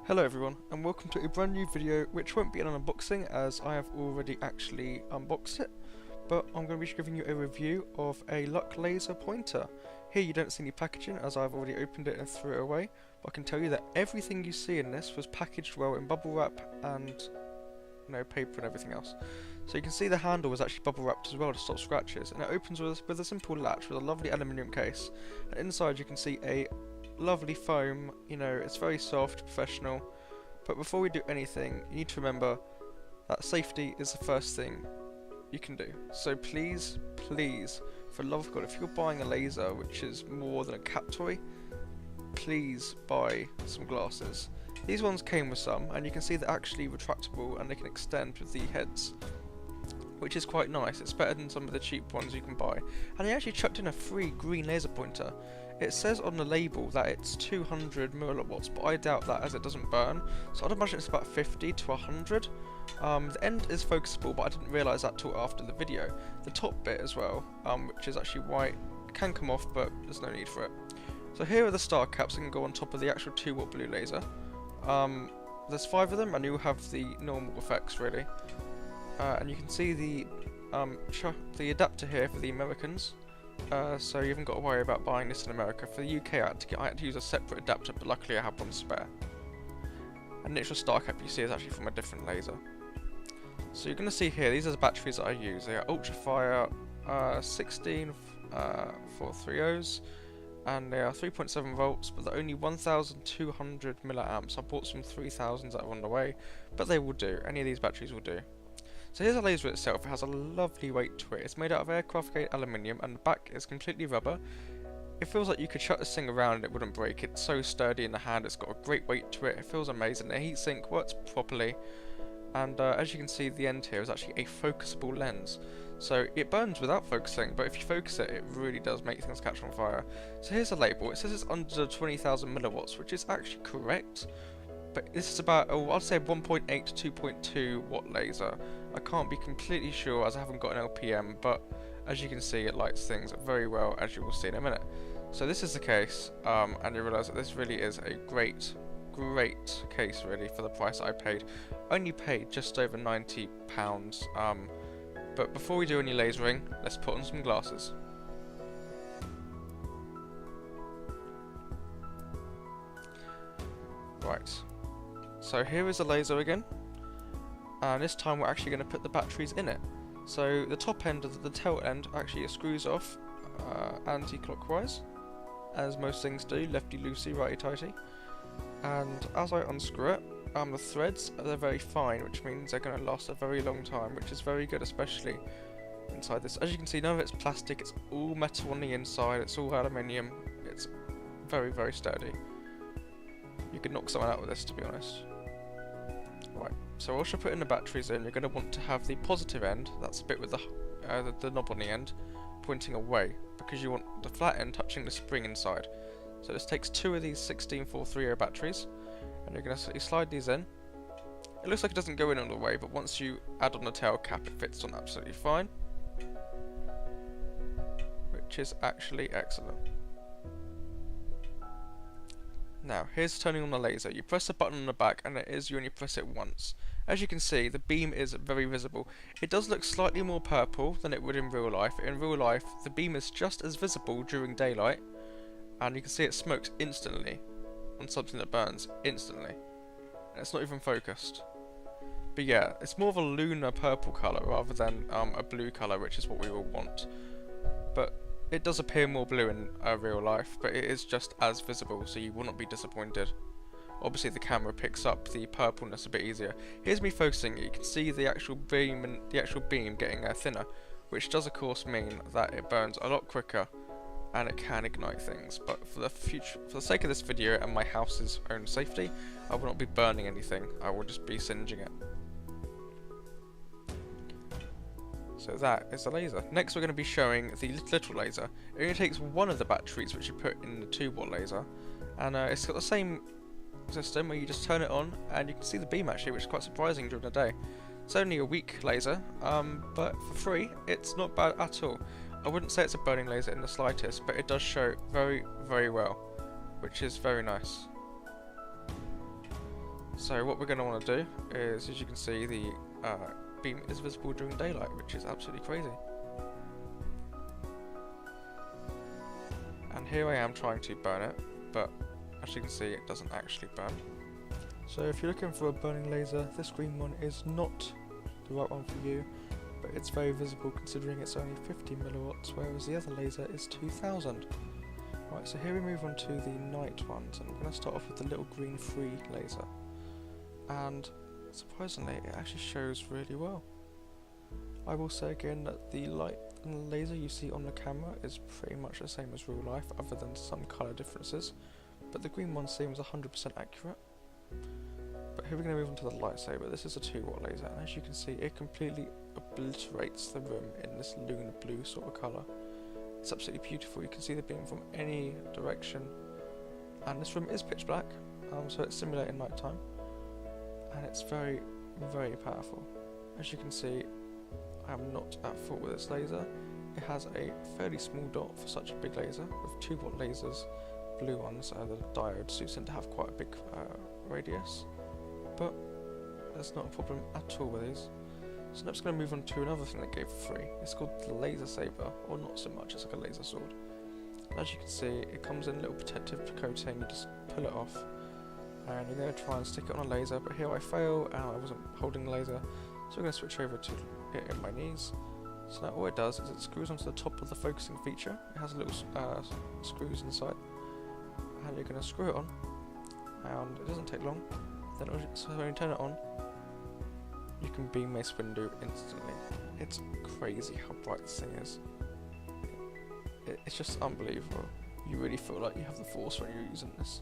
Hello everyone, and welcome to a brand new video which won't be an unboxing as I have already actually unboxed it, but I'm going to be giving you a review of a LuckLaser pointer. Here you don't see any packaging as I've already opened it and threw it away, but I can tell you that everything you see in this was packaged well in bubble wrap and paper and everything else. So you can see the handle was actually bubble wrapped as well to stop scratches, and it opens with a simple latch with a lovely aluminium case, and inside you can see a lovely foam. It's very soft, professional, but before we do anything you need to remember that safety is the first thing you can do. So please, for the love of God, if you're buying a laser which is more than a cat toy, please buy some glasses. These ones came with some, and you can see they're actually retractable and they can extend with the heads, which is quite nice. It's better than some of the cheap ones you can buy. And they actually chucked in a free green laser pointer. It says on the label that it's 200 milliwatts, but I doubt that as it doesn't burn, so I'd imagine it's about 50 to 100. The end is focusable, but I didn't realise that till after the video. The top bit as well, which is actually white, can come off, but there's no need for it. So here are the star caps that can go on top of the actual 2-watt blue laser. There's 5 of them, and you'll have the normal effects really. And you can see the adapter here for the Americans. So you haven't got to worry about buying this in America. For the UK I had to use a separate adapter, but luckily I have one spare. And the actual star cap you see is actually from a different laser. So you're going to see here, these are the batteries that I use. They are Ultrafire 16 430s, and they are 3.7 volts, but they're only 1200 milliamps. I bought some 3000s that are on the way, but they will do. Any of these batteries will do. So here's the laser itself. It has a lovely weight to it. It's made out of aircraft grade aluminium, and the back is completely rubber. It feels like you could shut this thing around and it wouldn't break. It's so sturdy in the hand. It's got a great weight to it. It feels amazing. The heatsink works properly, and as you can see, the end here is actually a focusable lens. So it burns without focusing, but if you focus it, it really does make things catch on fire. So here's the label. It says it's under 20,000 milliwatts, which is actually correct. But this is about, I'd say 1.8 to 2.2 watt laser. I can't be completely sure as I haven't got an LPM, but as you can see it lights things very well, as you will see in a minute. So this is the case, and you realise that this really is a great case really for the price that I paid. I only paid just over £90, but before we do any lasering, let's put on some glasses. Right. So here is the laser again, and this time we're actually going to put the batteries in it. So the top end of the tail end actually screws off anti-clockwise, as most things do, lefty loosey, righty tighty. And as I unscrew it, the threads they're very fine, which means they're going to last a very long time, which is very good, especially inside this. As you can see, none of it's plastic, it's all metal on the inside, it's all aluminium, it's very sturdy. You could knock someone out with this, to be honest. Right, so once you're putting the batteries in, you're going to want to have the positive end, that's the bit with the knob on the end, pointing away, because you want the flat end touching the spring inside. So this takes 2 of these 16430 batteries, and you're going to slide these in. It looks like it doesn't go in all the way, but once you add on the tail cap, it fits on absolutely fine, which is actually excellent. Now, here's turning on the laser. You press the button on the back, and you only press it once. As you can see, the beam is very visible. It does look slightly more purple than it would in real life. In real life, the beam is just as visible during daylight, and you can see it smokes instantly on something that burns instantly. And it's not even focused. But yeah, it's more of a lunar purple colour rather than a blue colour, which is what we will want. But it does appear more blue in real life, but it is just as visible, so you will not be disappointed. Obviously the camera picks up the purpleness a bit easier. Here's me focusing it. You can see the actual beam and the actual beam getting thinner, which does of course mean that it burns a lot quicker and it can ignite things. But for the sake of this video and my house's own safety, I will not be burning anything. I will just be singeing it. So that is the laser. Next we're going to be showing the little laser. It only takes 1 of the batteries which you put in the 2-watt laser, and it's got the same system where you just turn it on and you can see the beam actually, which is quite surprising during the day. It's only a weak laser, but for free it's not bad at all. I wouldn't say it's a burning laser in the slightest, but it does show very well, which is very nice. So what we're going to want to do is, as you can see, the beam is visible during daylight, which is absolutely crazy. And here I am trying to burn it, but as you can see it doesn't actually burn. So if you're looking for a burning laser, this green one is not the right one for you, but it's very visible considering it's only 50 milliwatts, whereas the other laser is 2000. Right, so here we move on to the night ones, and we're going to start off with the little green free laser. And surprisingly, it actually shows really well. I will say again that the light and the laser you see on the camera is pretty much the same as real life, other than some colour differences, but the green one seems 100% accurate. But here we're going to move on to the lightsaber. This is a 2-watt laser, and as you can see it completely obliterates the room in this lunar blue sort of colour. It's absolutely beautiful. You can see the beam from any direction, and this room is pitch black, so it's simulating night time, and it's very, very powerful. As you can see, I am not at fault with this laser. It has a fairly small dot for such a big laser. With 2-watt lasers, blue ones, the diodes do tend to have quite a big radius, but there's not a problem at all with these. So next we're going to move on to another thing they gave for free. It's called the laser saber, or not so much, it's like a laser sword. And as you can see, it comes in a little protective coating. You just pull it off, and you're going to try and stick it on a laser, but here I fail, and I wasn't holding the laser, so we're going to switch over to it in my knees. So now all it does is it screws onto the top of the focusing feature. It has little screws inside, and you're going to screw it on, and it doesn't take long. Then so when you turn it on, you can beam Mace Windu instantly. It's crazy how bright this thing is. It's just unbelievable. You really feel like you have the Force when you're using this.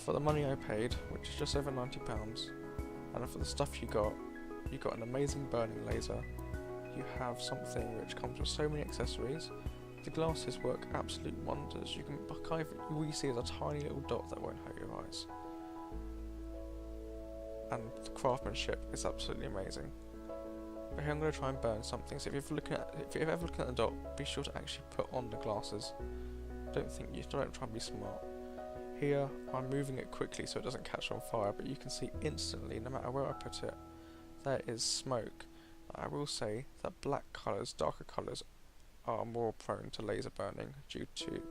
For the money I paid, which is just over £90, and for the stuff you got an amazing burning laser. You have something which comes with so many accessories. The glasses work absolute wonders. You can all you see is a tiny little dot that won't hurt your eyes. And the craftsmanship is absolutely amazing. But here I'm going to try and burn something. So if you're ever looking at the dot, be sure to actually put on the glasses. Don't try and be smart. Here I'm moving it quickly so it doesn't catch on fire, but you can see instantly, no matter where I put it, there is smoke. I will say that black colours, darker colours, are more prone to laser burning due to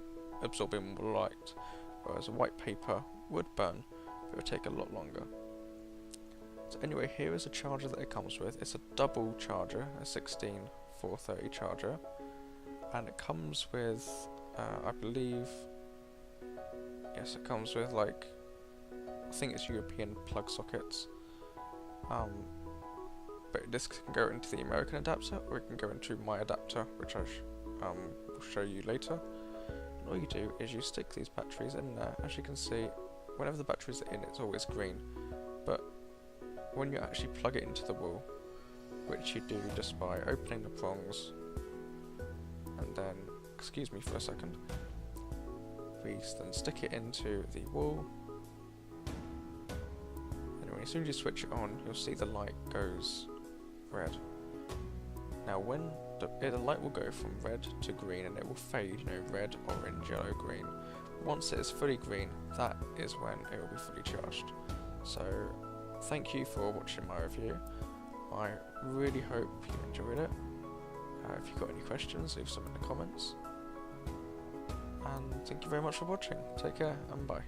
absorbing more light, whereas white paper would burn, but it would take a lot longer. So anyway, here is a charger that it comes with. It's a double charger, a 16-430 charger, and it comes with, I believe, yes, it comes with I think it's European plug sockets. But this can go into the American adapter, or it can go into my adapter, which I will show you later. And all you do is you stick these batteries in there. As you can see, whenever the batteries are in, it's always green, but when you actually plug it into the wall, which you do just by opening the prongs, and then, excuse me for a second, we then stick it into the wall, and as soon as you switch it on, you'll see the light goes red. Now when the light will go from red to green, and it will fade, red, orange, yellow, green. Once it is fully green, that is when it will be fully charged. So thank you for watching my review. I really hope you enjoyed it. If you've got any questions, leave some in the comments. And thank you very much for watching. Take care and bye.